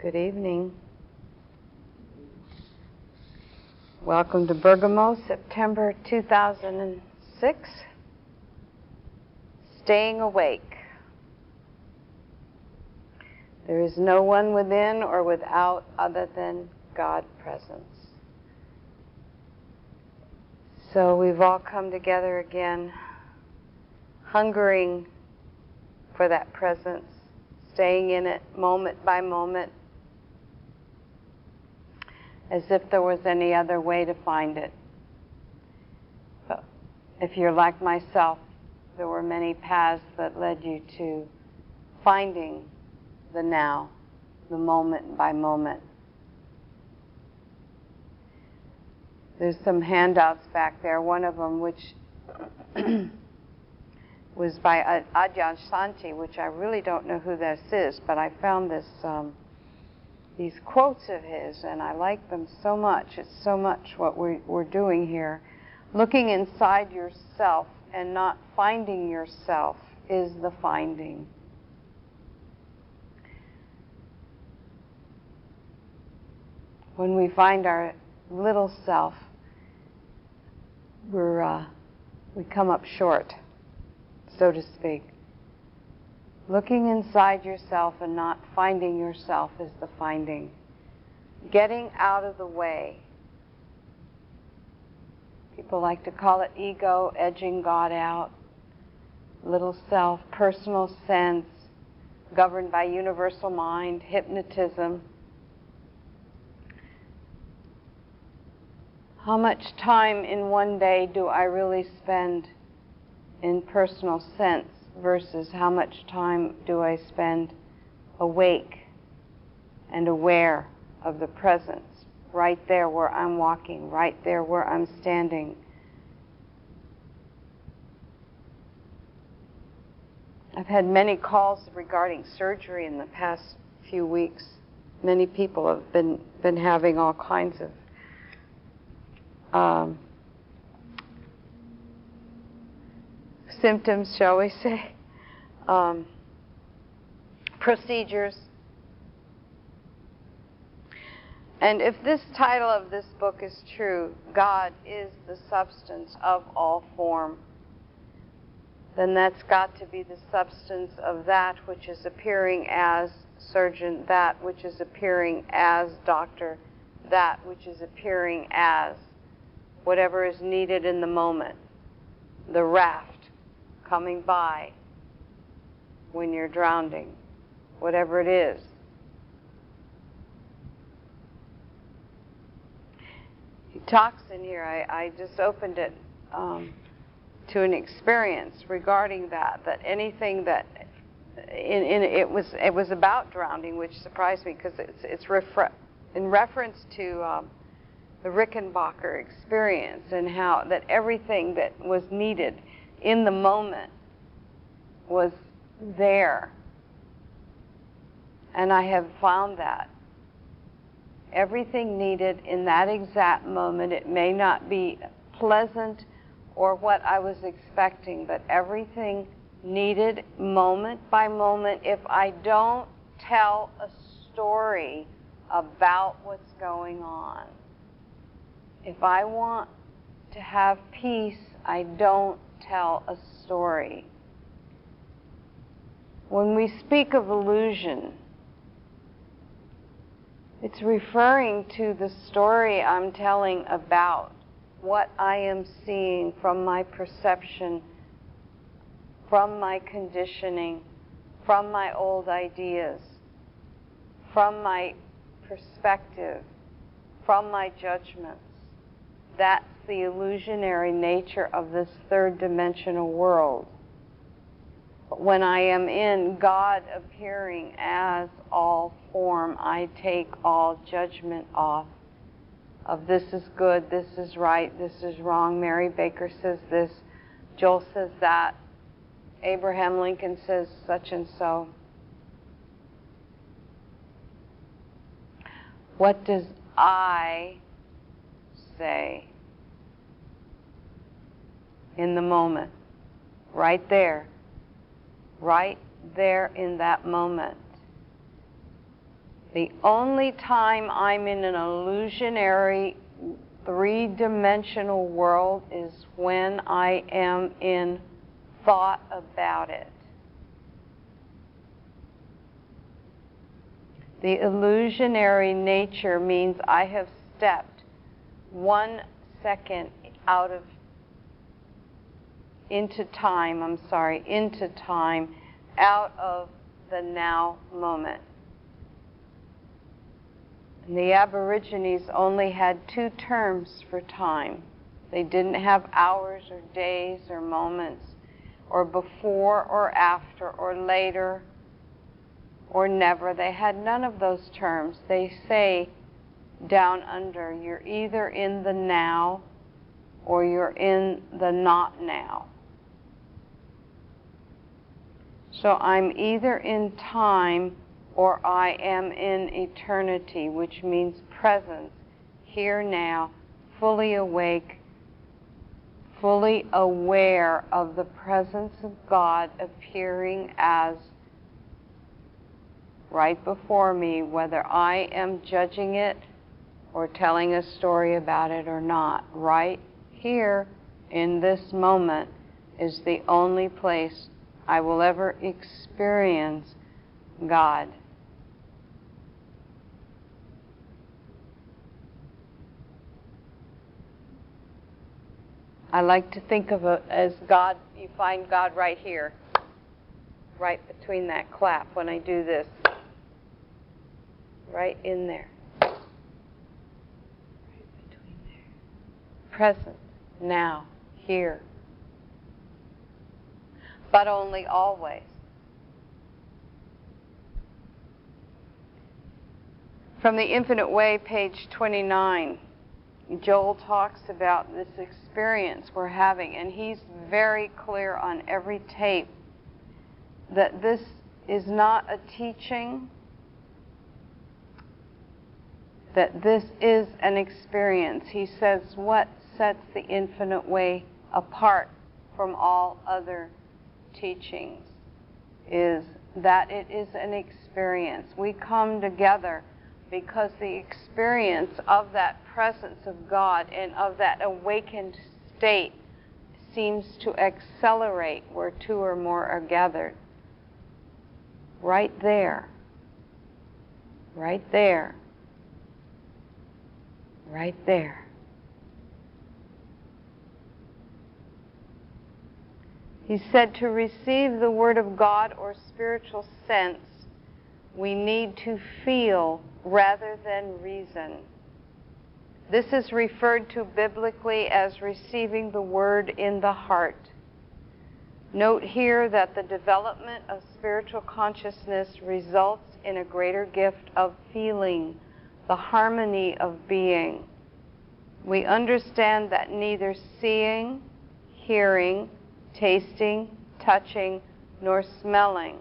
Good evening. Welcome to Bergamo, September 2006. Staying awake. There is no one within or without other than God presence. So we've all come together again, hungering for that presence, staying in it moment by moment, as if there was any other way to find it. But if you're like myself, there were many paths that led you to finding the now, the moment by moment. There's some handouts back there, one of them which was by Ajahn Santi, which I really don't know who this is, but I found these quotes of his, and I like them so much. It's so much what we're doing here. Looking inside yourself and not finding yourself is the finding. When we find our little self, we come up short, so to speak. Looking inside yourself and not finding yourself is the finding. Getting out of the way. People like to call it ego, edging God out. Little self, personal sense, governed by universal mind, hypnotism. How much time in one day do I really spend in personal sense versus how much time do I spend awake and aware of the presence, right there where I'm walking, right there where I'm standing. I've had many calls regarding surgery in the past few weeks. Many people have been having all kinds of symptoms, shall we say, procedures. And if this title of this book is true, God is the substance of all form, then that's got to be the substance of that which is appearing as surgeon, that which is appearing as doctor, that which is appearing as whatever is needed in the moment. The raft coming by when you're drowning, whatever it is. He talks in here, I just opened it to an experience regarding that anything that, it was about drowning, which surprised me because it's in reference to the Rickenbacker experience and how that everything that was needed in the moment was there. And I have found that everything needed in that exact moment, it may not be pleasant or what I was expecting, but everything needed moment by moment. If I don't tell a story about what's going on, if I want to have peace, I don't tell a story. When we speak of illusion, it's referring to the story I'm telling about what I am seeing from my perception, from my conditioning, from my old ideas, from my perspective, from my judgments. That's the illusionary nature of this third dimensional world. But when I am in God appearing as all form, I take all judgment off of this is good, this is right, this is wrong. Mary Baker says this, Joel says that, Abraham Lincoln says such and so. What does I say in the moment, right there in that moment? The only time I'm in an illusionary, three-dimensional world is when I am in thought about it. The illusionary nature means I have stepped 1 second into time, out of the now moment. And the Aborigines only had 2 terms for time. They didn't have hours or days or moments, or before or after or later or never. They had none of those terms. They say down under, you're either in the now or you're in the not now. So I'm either in time or I am in eternity, which means presence, here now, fully awake, fully aware of the presence of God appearing as right before me, whether I am judging it or telling a story about it or not. Right here in this moment is the only place I will ever experience God. I like to think of it as God, you find God right here, right between that clap when I do this, right in there, right between there. Present, now, here, but only always. From The Infinite Way, page 29, Joel talks about this experience we're having, and he's very clear on every tape that this is not a teaching, that this is an experience. He says what sets the Infinite Way apart from all other teachings is that it is an experience. We come together because the experience of that presence of God and of that awakened state seems to accelerate where 2 or more are gathered. Right there. Right there. Right there. He said to receive the Word of God or spiritual sense, we need to feel rather than reason. This is referred to biblically as receiving the Word in the heart. Note here that the development of spiritual consciousness results in a greater gift of feeling, the harmony of being. We understand that neither seeing, hearing, tasting, touching, nor smelling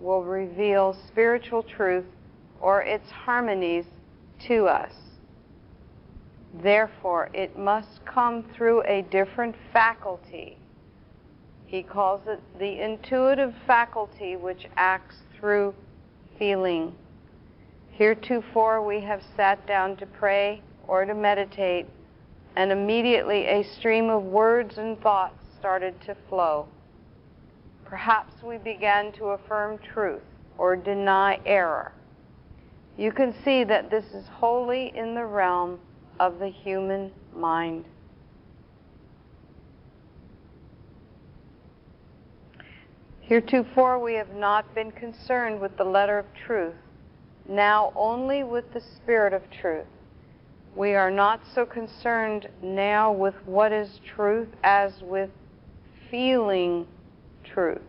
will reveal spiritual truth or its harmonies to us. Therefore, it must come through a different faculty. He calls it the intuitive faculty, which acts through feeling. Heretofore, we have sat down to pray or to meditate, and immediately a stream of words and thoughts started to flow. Perhaps we began to affirm truth or deny error. You can see that this is wholly in the realm of the human mind. Heretofore, we have not been concerned with the letter of truth, now only with the spirit of truth. We are not so concerned now with what is truth as with feeling truth.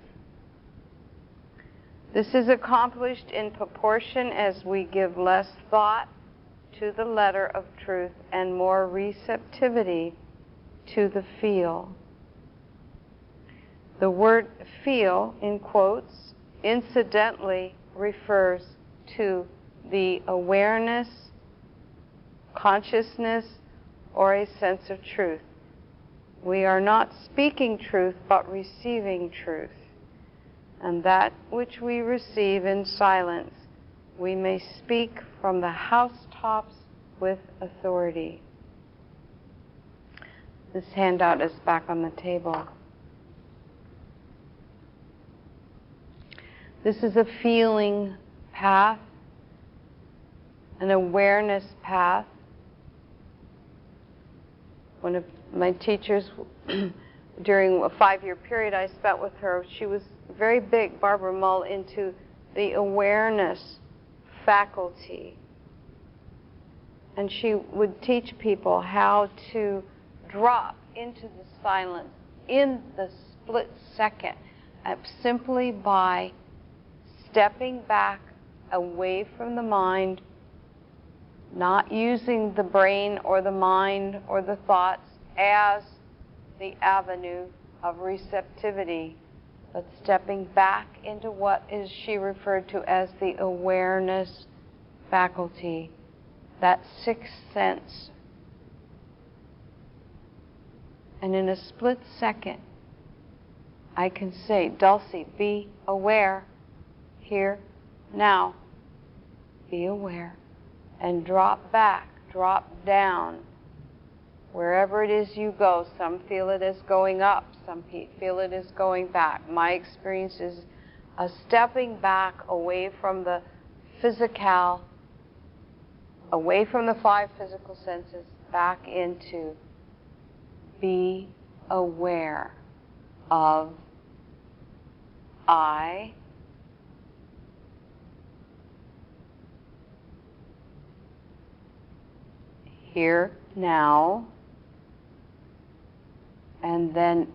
This is accomplished in proportion as we give less thought to the letter of truth and more receptivity to the feel. The word feel, in quotes, incidentally refers to the awareness, consciousness, or a sense of truth. We are not speaking truth, but receiving truth. And that which we receive in silence we may speak from the housetops with authority. This handout is back on the table. This is a feeling path, an awareness path. One of my teachers, during a 5-year period I spent with her, she was very big, Barbara Muhl, into the awareness faculty. And she would teach people how to drop into the silence in the split second, simply by stepping back away from the mind, not using the brain or the mind or the thoughts as the avenue of receptivity, but stepping back into what is she referred to as the awareness faculty, that sixth sense. And in a split second, I can say, Dulcie, be aware, here, now, be aware, and drop back, drop down, wherever it is you go. Some feel it as going up, some feel it as going back. My experience is a stepping back away from the physical, away from the 5 physical senses, back into be aware of I, here, now, and then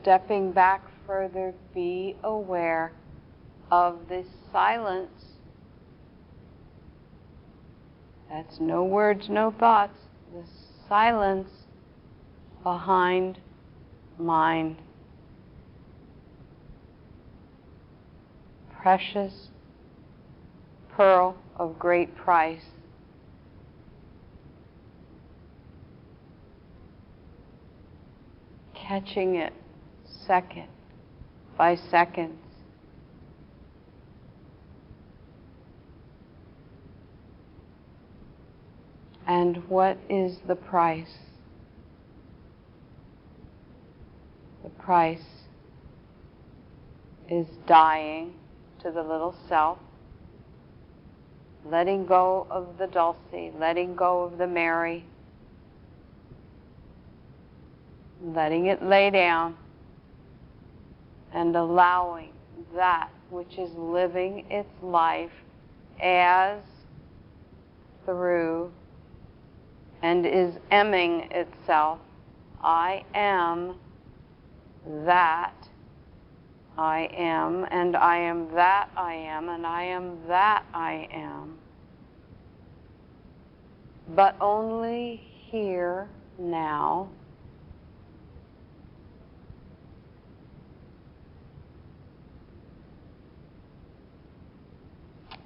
stepping back further, be aware of this silence. That's no words, no thoughts. The silence behind mind. Precious pearl of great price. Catching it second by second. And what is the price? The price is dying to the little self, letting go of the Dulcie, letting go of the Mary, letting it lay down, and allowing that which is living its life as through and is emming itself. I am that I am, and I am that I am, and I am that I am. But only here, now.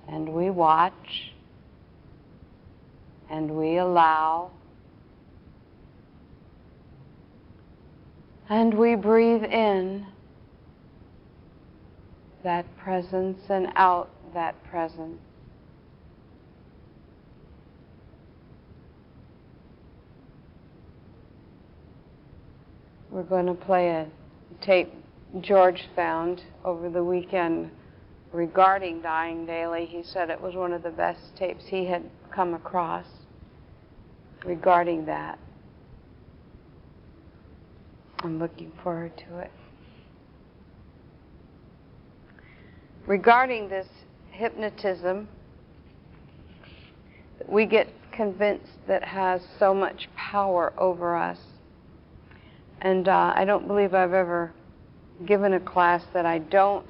And we watch, and we allow, and we breathe in that presence and out that presence. We're going to play a tape George found over the weekend regarding dying daily. He said it was one of the best tapes he had come across regarding that. I'm looking forward to it. Regarding this hypnotism, we get convinced that has so much power over us. And I don't believe I've ever given a class that I don't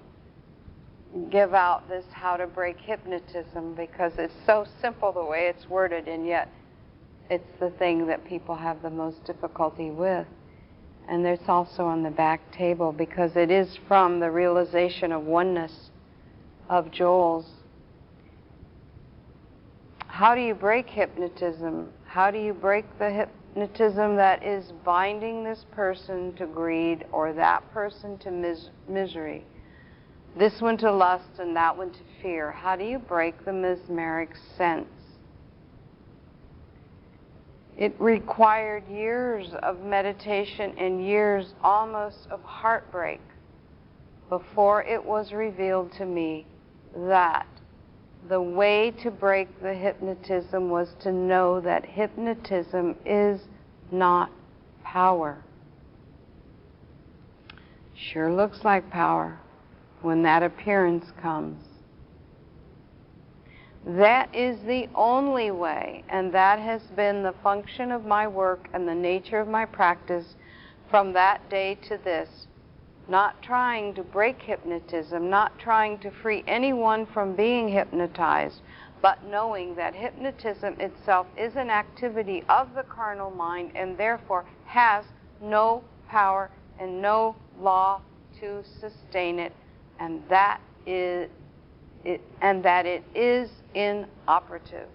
give out this how to break hypnotism, because it's so simple the way it's worded, and yet it's the thing that people have the most difficulty with. And it's also on the back table, because it is from the realization of oneness of Joel's. How do you break hypnotism? How do you break the hypnotism that is binding this person to greed or that person to misery? this one to lust and that one to fear. How do you break the mesmeric sense? It required years of meditation and years almost of heartbreak before it was revealed to me that the way to break the hypnotism was to know that hypnotism is not power. Sure looks like power when that appearance comes. That is the only way, and that has been the function of my work and the nature of my practice from that day to this. Not trying to break hypnotism, not trying to free anyone from being hypnotized, but knowing that hypnotism itself is an activity of the carnal mind and therefore has no power and no law to sustain it, and that it is inoperative.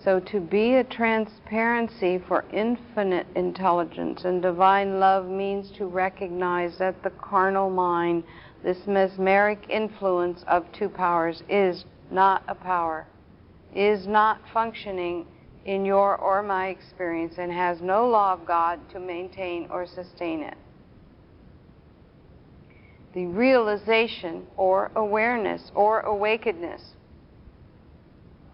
So to be a transparency for infinite intelligence and divine love means to recognize that the carnal mind, this mesmeric influence of two powers, is not a power, is not functioning in your or my experience, and has no law of God to maintain or sustain it. The realization or awareness or awakenedness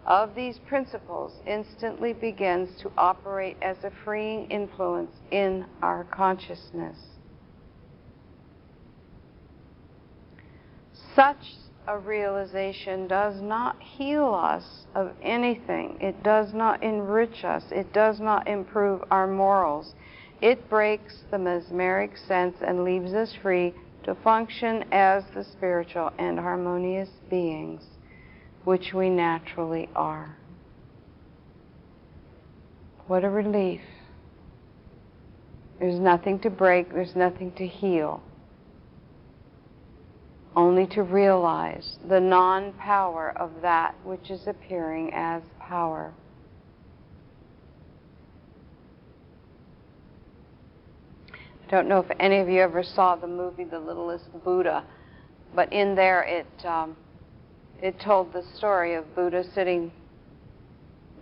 of these principles instantly begins to operate as a freeing influence in our consciousness. Such a realization does not heal us of anything. It does not enrich us. It does not improve our morals. It breaks the mesmeric sense and leaves us free to function as the spiritual and harmonious beings which we naturally are. What a relief. There's nothing to break, there's nothing to heal. Only to realize the non-power of that which is appearing as power. I don't know if any of you ever saw the movie The Littlest Buddha, but in there it told the story of Buddha sitting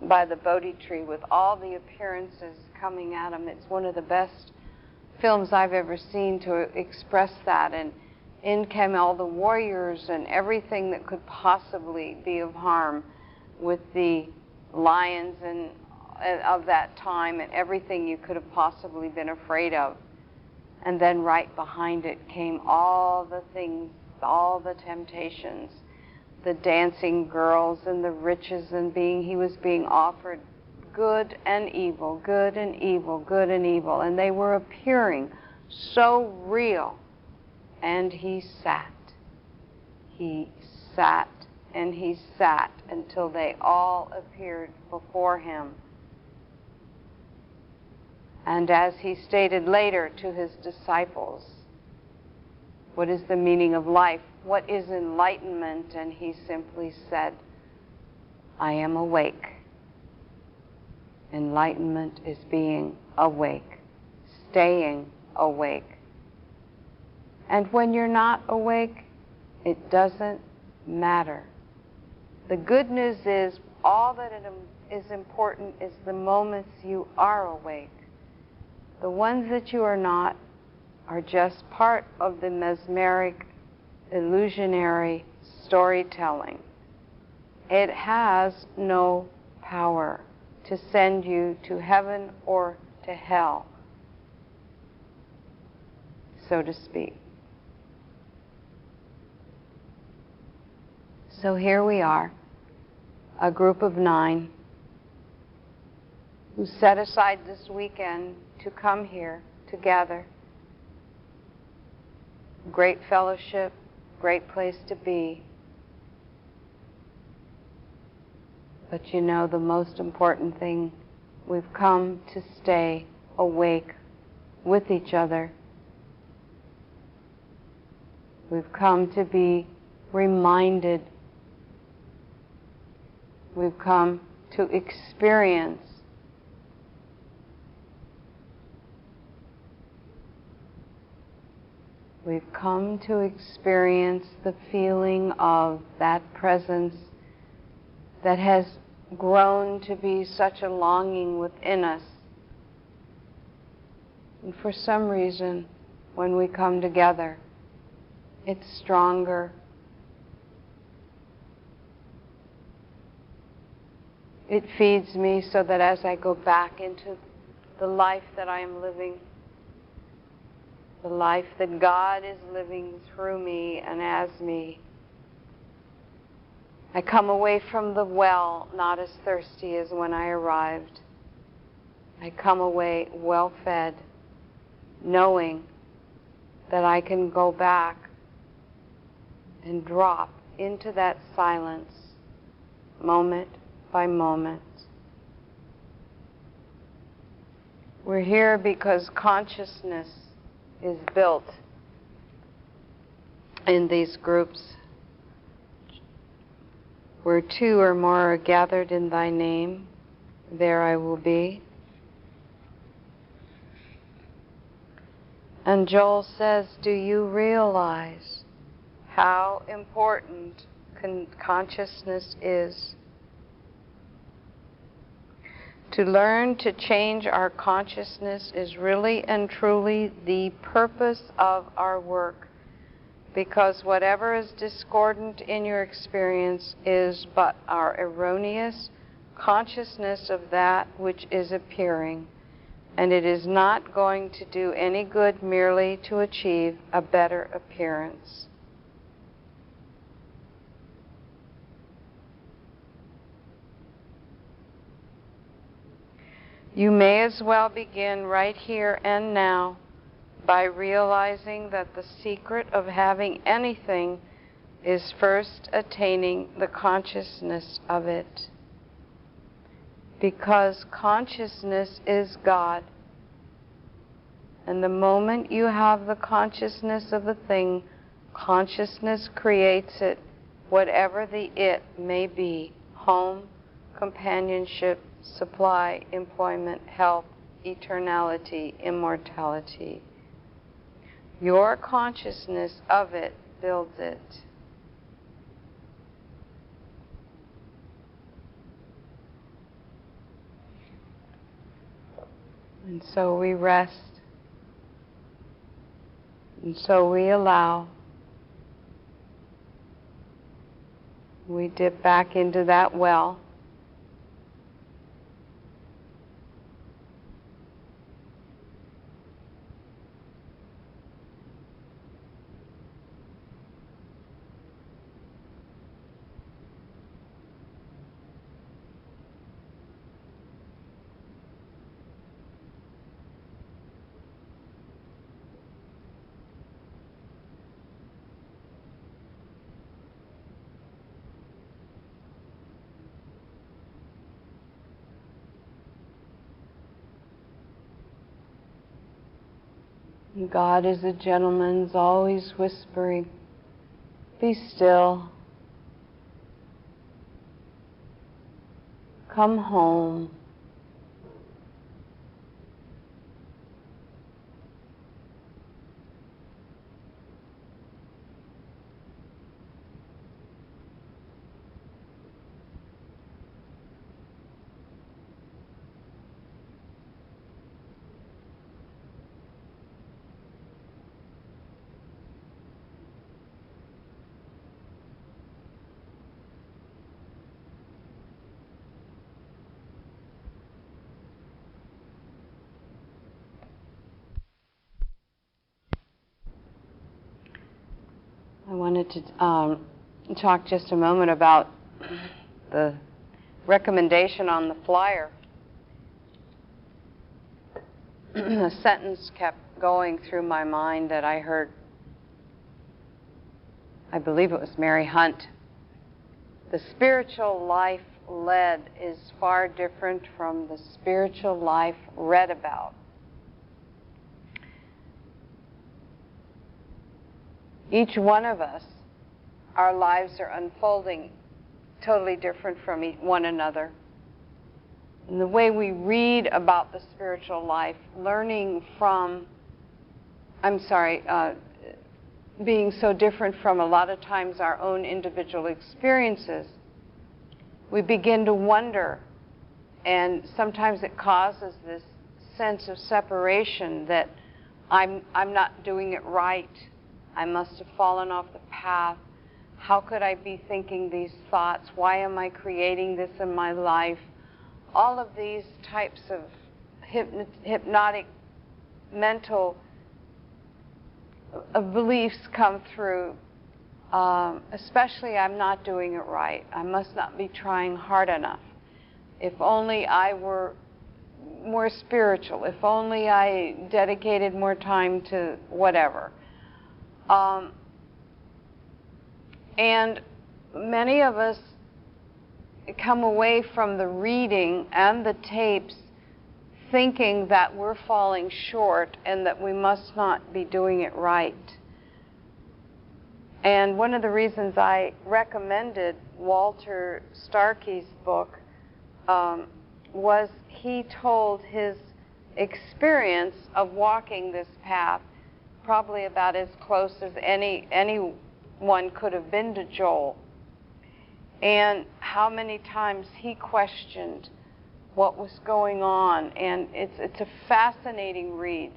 by the Bodhi tree with all the appearances coming at him. It's one of the best films I've ever seen to express that. And in came all the warriors and everything that could possibly be of harm, with the lions and of that time and everything you could have possibly been afraid of. And then right behind it came all the things, all the temptations, the dancing girls and the riches, and he was being offered good and evil, good and evil, good and evil, and they were appearing so real. And he sat, and he sat until they all appeared before him. And as he stated later to his disciples, what is the meaning of life? What is enlightenment? And he simply said, I am awake. Enlightenment is being awake, staying awake. And when you're not awake, it doesn't matter. The good news is, all that is important is the moments you are awake. The ones that you are not are just part of the mesmeric, illusionary storytelling. It has no power to send you to heaven or to hell, so to speak. So here we are, a group of 9 who set aside this weekend to come here to gather. Great fellowship, great place to be. But you know, the most important thing, we've come to stay awake with each other. We've come to be reminded. We've come to experience We've come to experience the feeling of that presence that has grown to be such a longing within us. And for some reason, when we come together, it's stronger. It feeds me so that as I go back into the life that I am living, the life that God is living through me and as me, I come away from the well not as thirsty as when I arrived. I come away well fed, knowing that I can go back and drop into that silence moment by moment. We're here because consciousness is built in these groups. Where two or more are gathered in thy name, there I will be. And Joel says, do you realize how important consciousness is? To learn to change our consciousness is really and truly the purpose of our work, because whatever is discordant in your experience is but our erroneous consciousness of that which is appearing, and it is not going to do any good merely to achieve a better appearance. You may as well begin right here and now by realizing that the secret of having anything is first attaining the consciousness of it. Because consciousness is God. And the moment you have the consciousness of the thing, consciousness creates it, whatever the it may be: home, companionship, supply, employment, health, eternality, immortality. Your consciousness of it builds it. And so we rest. And so we allow. We dip back into that well. God is a gentleman's always whispering, be still, come home. I wanted to talk just a moment about the recommendation on the flyer. A sentence kept going through my mind that I heard, I believe it was Mary Hunt. The spiritual life led is far different from the spiritual life read about. Each one of us, our lives are unfolding totally different from one another. And the way we read about the spiritual life, learning from, being so different from a lot of times our own individual experiences, we begin to wonder, and sometimes it causes this sense of separation that I'm not doing it right. I must have fallen off the path. How could I be thinking these thoughts? Why am I creating this in my life? All of these types of hypnotic mental beliefs come through, especially I'm not doing it right. I must not be trying hard enough. If only I were more spiritual. If only I dedicated more time to whatever. And many of us come away from the reading and the tapes thinking that we're falling short and that we must not be doing it right. And one of the reasons I recommended Walter Starkey's book was he told his experience of walking this path, probably about as close as anyone could have been to Joel, and how many times he questioned what was going on. And it's a fascinating read.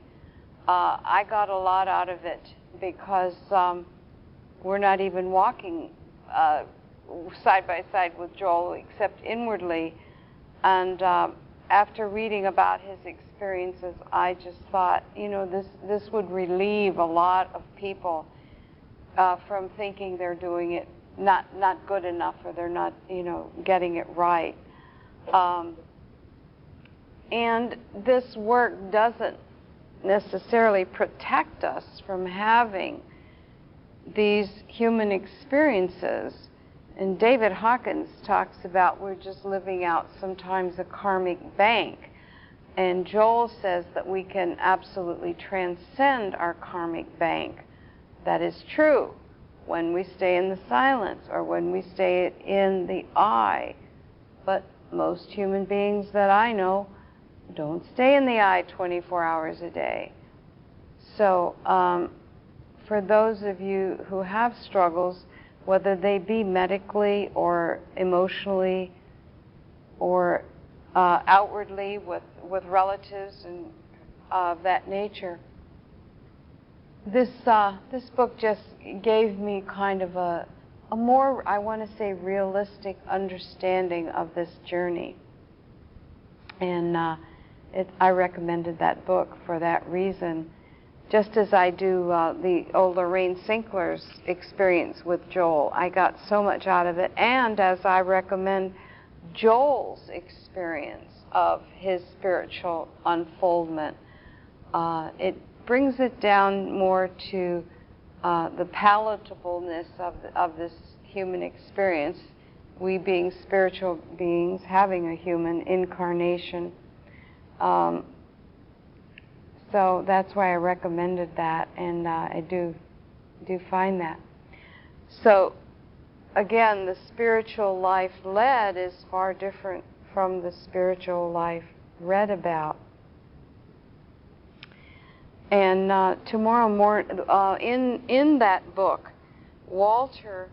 I got a lot out of it because we're not even walking side by side with Joel except inwardly. And after reading about his experiences, I just thought, this would relieve a lot of people from thinking they're doing it not good enough, or they're not, getting it right. And this work doesn't necessarily protect us from having these human experiences. And David Hawkins talks about we're just living out sometimes a karmic bank. And Joel says that we can absolutely transcend our karmic bank. That is true when we stay in the silence or when we stay in the I. But most human beings that I know don't stay in the I 24 hours a day. So for those of you who have struggles, whether they be medically or emotionally or outwardly with relatives and of that nature, this book just gave me kind of a more, I want to say, realistic understanding of this journey. And I recommended that book for that reason, just as I do the old Lorraine Sinkler's experience with Joel. I got so much out of it, and as I recommend Joel's experience of his spiritual unfoldment, it brings it down more to the palatableness of this human experience, we being spiritual beings having a human incarnation. So that's why I recommended that, and I do find that. So again, the spiritual life led is far different from the spiritual life read about. And tomorrow morning, in that book, Walter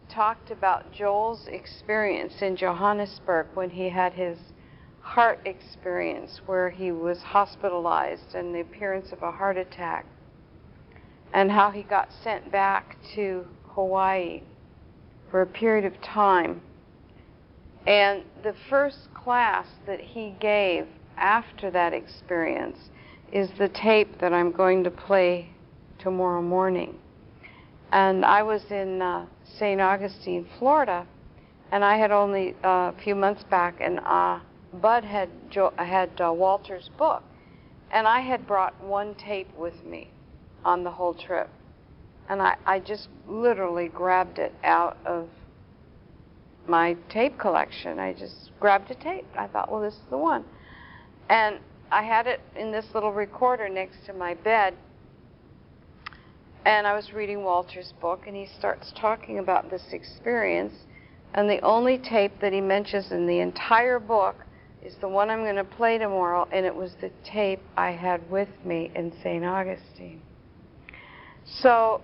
talked about Joel's experience in Johannesburg when he had his heart experience, where he was hospitalized and the appearance of a heart attack, and how he got sent back to Hawaii for a period of time. And the first class that he gave after that experience is the tape that I'm going to play tomorrow morning. And I was in St. Augustine, Florida, and I had only a few months back, and Bud had Walter's book, and I had brought one tape with me on the whole trip. And I just literally grabbed it out of my tape collection. I just grabbed a tape. I thought, well, this is the one. And I had it in this little recorder next to my bed, and I was reading Walter's book, and he starts talking about this experience, and the only tape that he mentions in the entire book is the one I'm going to play tomorrow, and it was the tape I had with me in St. Augustine. So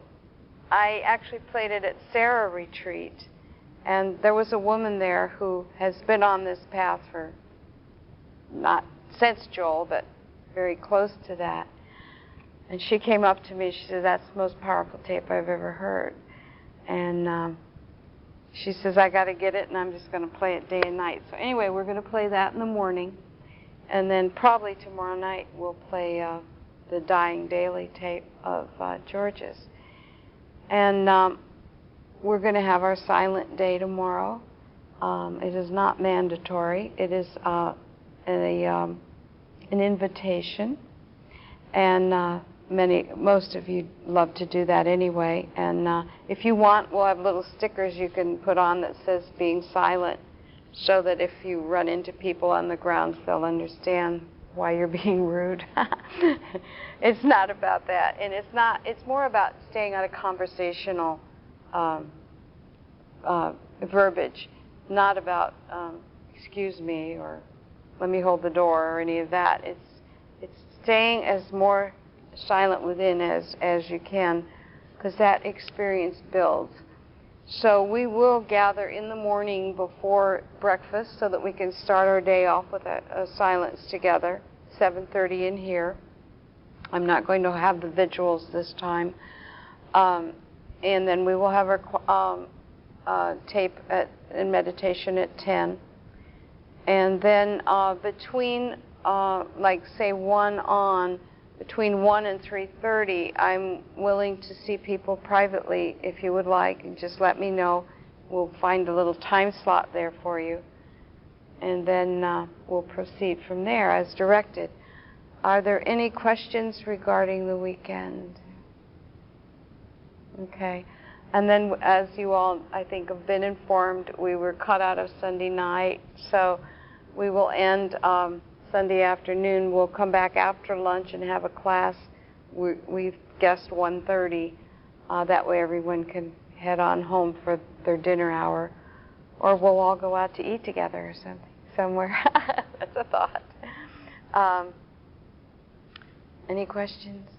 I actually played it at Sarah Retreat, and there was a woman there who has been on this path for, not since Joel, but very close to that. And she came up to me, she said, "That's the most powerful tape I've ever heard." And she says, "I got to get it, and I'm just going to play it day and night." So anyway, we're going to play that in the morning, and then probably tomorrow night we'll play the Dying Daily tape of George's. And we're going to have our silent day tomorrow. It is not mandatory. It is an invitation, and most of you love to do that anyway. And if you want, we'll have little stickers you can put on that says "being silent," so that if you run into people on the grounds, they'll understand why you're being rude. It's not about that, and it's more about staying out of conversational verbiage, not about "excuse me" or "let me hold the door" or any of that. It's staying as more silent within as you can, because that experience builds. So we will gather in the morning before breakfast so that we can start our day off with a silence together, 7:30 in here. I'm not going to have the vigils this time. And then we will have our tape in meditation at 10. And then between, between 1 and 3:30, I'm willing to see people privately if you would like, and just let me know. We'll find a little time slot there for you, and then we'll proceed from there as directed. Are there any questions regarding the weekend? Okay. And then, as you all, I think, have been informed, we were cut out of Sunday night, so we will end Sunday afternoon. We'll come back after lunch and have a class. We've guessed 1:30. That way everyone can head on home for their dinner hour. Or we'll all go out to eat together or something, somewhere. That's a thought. Any questions?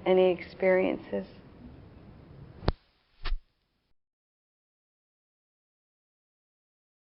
Any experiences?